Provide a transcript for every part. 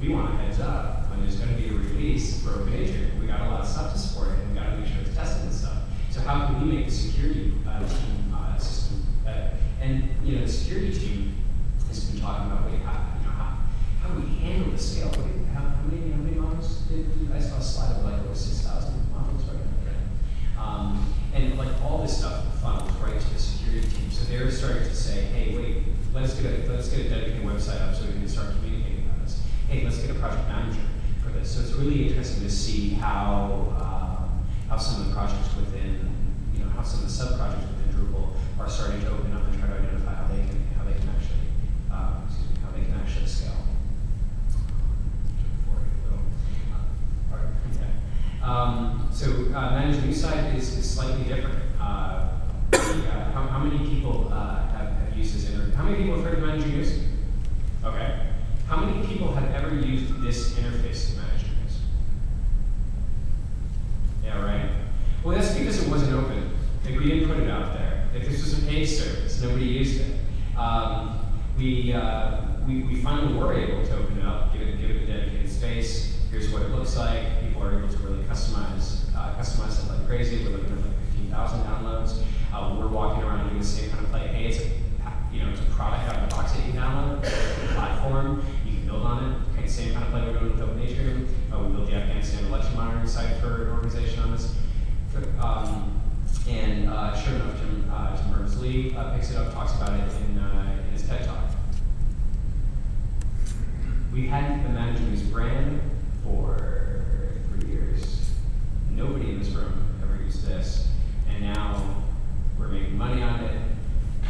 we want a heads up when there's going to be a release for OpenAgent. We got a lot of stuff to support it, and we got to make sure it's tested and stuff. So how can we make the security team system better? And the security team has been talking about, wait, how do we handle the scale? How many models I saw a slide of like over 6,000 models right now. And like all this stuff funnels right to the security team. So they're starting to say, hey, wait, let's get a dedicated website up so we can start communicating about this. Hey, let's get a project manager for this. So it's really interesting to see how some of the projects within, how some of the sub-projects within Drupal are starting to open up and try to identify how they can actually scale. So managed news site is slightly different. How many people have used this interface? How many people have heard of managing news? Okay. How many people have ever used this interface to manage news? Yeah, right? Well, that's because it wasn't open. Like, we didn't put it out there. If this was a paid service, nobody used it. We finally were able to open it up, give it a dedicated space. Here's what it looks like. People are able to really customize it like crazy. We're looking at like 15,000 downloads. We're walking around doing the same kind of play. Hey, it's a product out of the box that you download. It's a platform. You can build on it. Okay, same kind of play we're doing with OpenAgent. We built the Afghanistan election monitoring site for an organization on this. And sure enough, Tim Berners-Lee picks it up, talks about it in his TED Talk. We've had the Managing News brand for 3 years. Nobody in this room ever used this, and now we're making money on it,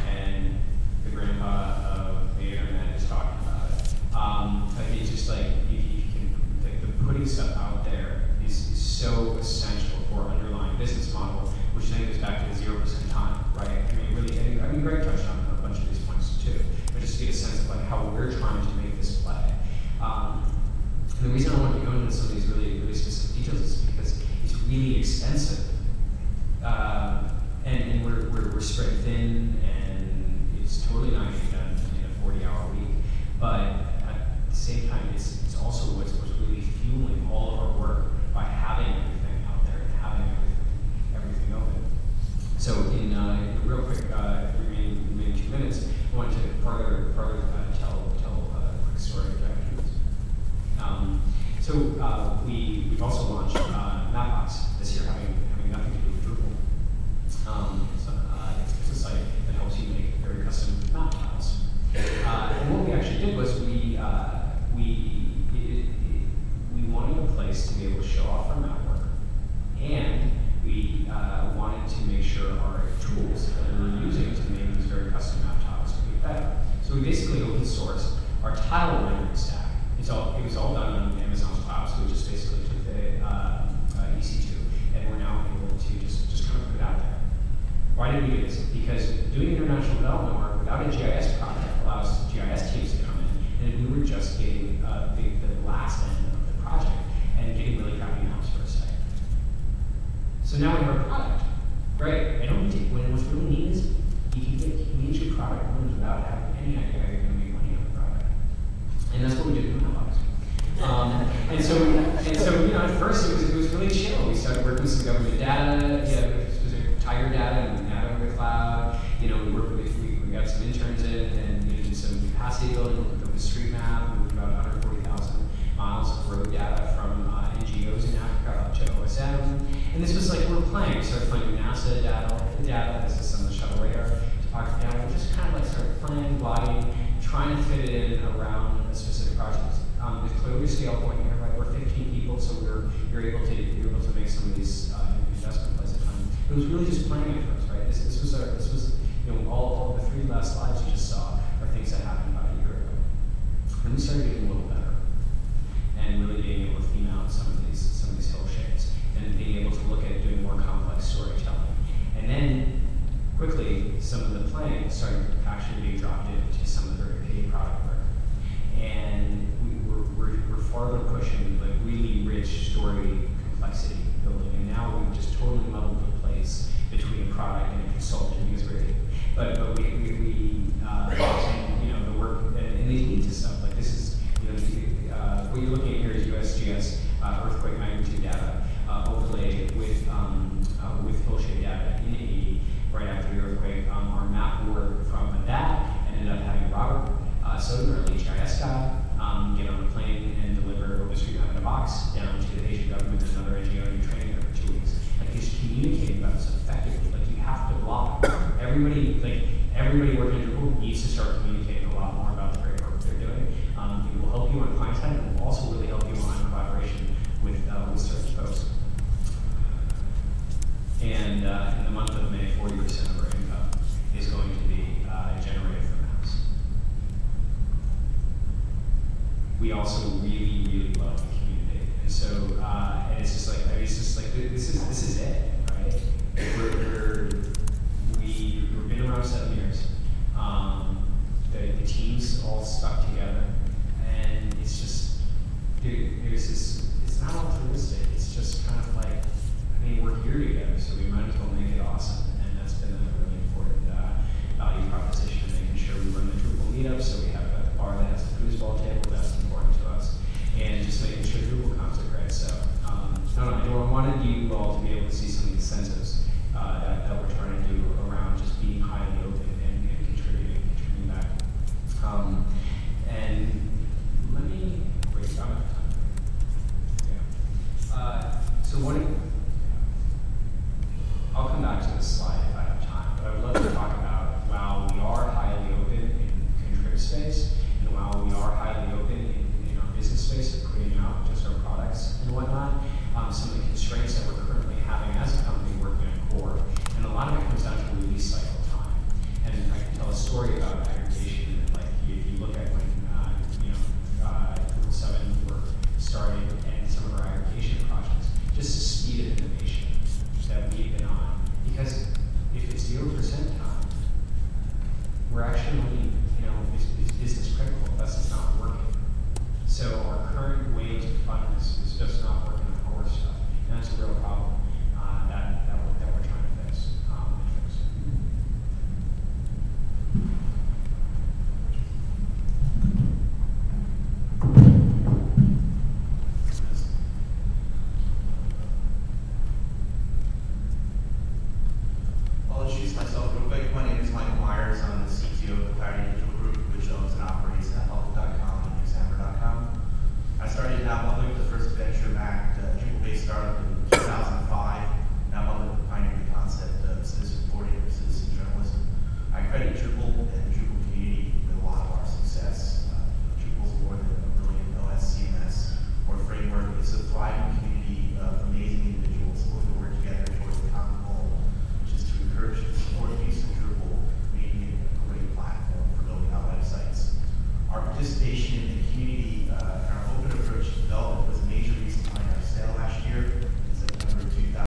and the grandpa of the internet is talking about it. It's just like, if you can, like, the putting stuff out there is so essential for underlying business model, which then goes back to the 0% time, right? Greg touched on a bunch of these points too, but just to get a sense of like how we're trying to make this play. The reason I want to go into some of these really, really specific details is because it's really extensive, and we're spread thin, and it's totally not getting done in a 40-hour week. But at the same time, it's also what's really fueling all of our work by having everything out there and having everything open. So in real quick, remaining 2 minutes, I want to further tell a quick story of So we've also launched Mapbox this year, having nothing to do with Drupal. It's a site that helps you make very custom map files. And what we actually did was we wanted a place to be able to show off our map work, and we wanted to make sure our tools that we were using to make these very custom map tiles would be better. So we basically open sourced our tile rendering stack. It was all done on Amazon's cloud, so we just basically took the EC2, and we're now able to just kind of put it out there. Why did we do this? Because doing international development work without a GIS product allows GIS teams to come in, and we were just getting the last end of the project and getting really crappy maps for a site. So now we have a product. Great. What's really neat is you can use your product without having any idea how you're going to make money on the product. And that's what we did in Mapbox. And so at first it was really chill. We started working with some government data, specific Tiger data and data over the cloud. We got some interns in and did some capacity building with OpenStreetMap. We moved about 140,000 miles of road data from NGOs in Africa up to OSM. And this was like we're playing. We started playing with NASA data. This is some of the shuttle radar topography data. We just kind of like started playing, blogging, trying to fit it in around a specific project. There's clearly a scale point here, right? We're 15 people, so you're able to make some of these investment plays at a time. It was really just playing at first, right? This was all the 3 last slides you just saw are things that happened about a year ago. And we started getting a little better, and really being able to theme out some of these hill shapes, and being able to look at doing more complex storytelling. And then quickly, some of the playing started actually being dropped into some of the very paid product work. And we're farther pushing like really rich story complexity building, and now we've just totally muddled the place between a product and a consultant because but we the work and they lead to stuff like this is what Minnesota, our lead GIS guy, get on a plane and deliver OpenStreetMap in a box down to the Asian government and another engineering training there for 2 weeks. Like, just communicating about this effectively. Like, you have to block. Everybody working in Drupal needs to start communicating a lot more about the great work they're doing. It will help you on client side, and it will also really help you on collaboration with certain folks. And in the month of May, 40% of our income is going to be generated from maps. We also really, really love the community, and so and it's just like this is it, right? We've been around 7 years. The team's all stuck together, and it's just it's not altruistic. It's just kind of like, I mean, we're here together, so we might as well make it awesome, and that's been a really important value proposition. Making sure we run the Drupal meetup, so we have a bar that has a foosball table. That's important to us, and just making sure Drupal comes to great. So I wanted you all to be able to see some of the incentives that we're trying to do around just being highly open and contributing back.